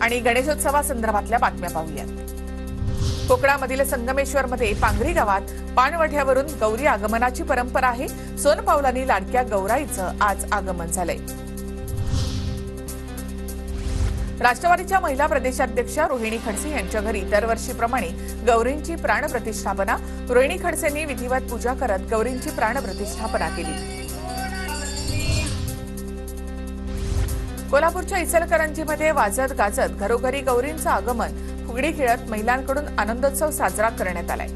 आणि गणेशोत्सवासंदर्भातल्या बातम्या पाहूयात। कोकणामधील संगमेश्वरमध्ये पांगरी गावात पाणवठ्यावरून गौरी आगमनाची परंपरा आहे। सोनपावलांनी लाडक्या गौराईचं आज आगमन झालंय। राष्ट्रवादीच्या महिला प्रदेशाध्यक्षा रोहिणी खडसे यांच्या घरी दरवर्षीप्रमाणे गौरींची प्राणप्रतिष्ठापना। रोहिणी खडसेंनी विधिवत पूजा करत गौरींची प्राणप्रतिष्ठापना केली। कोल्हापूरच्या इचलकरंजीमध्ये वाजत गाजत घरोघरी गौरींचं आगमन, फुगडी खेळत महिलांकडून आनंदोत्सव साजरा करण्यात आलाय।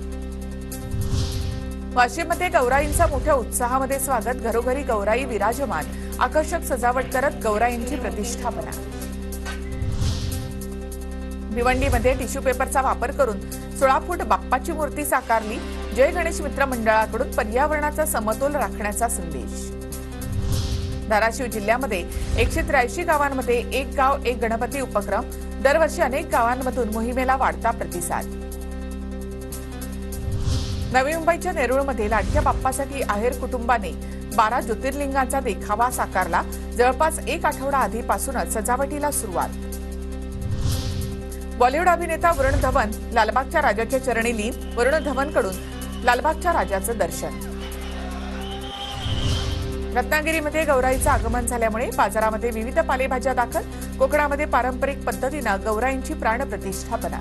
वाशिममध्ये गौराईंचा मोठ्या उत्साहामध्ये स्वागत, घरोघरी गौराई विराजमान, आकर्षक सजावट करत गौराईंची प्रतिष्ठापना। भिवंडीमध्ये टिश्यू पेपरचा वापर करून 16 फूट बाप्पाची मूर्ती साकारली। जय गणेश मित्र मंडळाकडून पर्यावरणाचा समतोल राखण्याचा संदेश। धाराशिव जिल्ह्यामध्ये 183 गावांमध्ये एक गाव एक गणपती उपक्रम, दरवर्षी अनेक गावांमधून मोहिमेला वाढता प्रतिसाद। नवी मुंबईच्या नेरूळमध्ये लाडक्या बाप्पासाठी आहेर कुटुंबाने 12 ज्योतिर्लिंगांचा देखावा साकारला। जवळपास एक आठवडा आधीपासूनच सजावटीला सुरुवात। बॉलिवूड अभिनेता वरुण धवन लालबागच्या राजाच्या चरणी लीन, वरुण धवनकडून लालबागच्या राजाचं दर्शन। रत्नागिरीमध्ये गौराईचं आगमन झाल्यामुळे बाजारामध्ये विविध पालेभाज्या दाखल। कोकणामध्ये पारंपरिक पद्धतीनं गौराईंची प्राणप्रतिष्ठापना।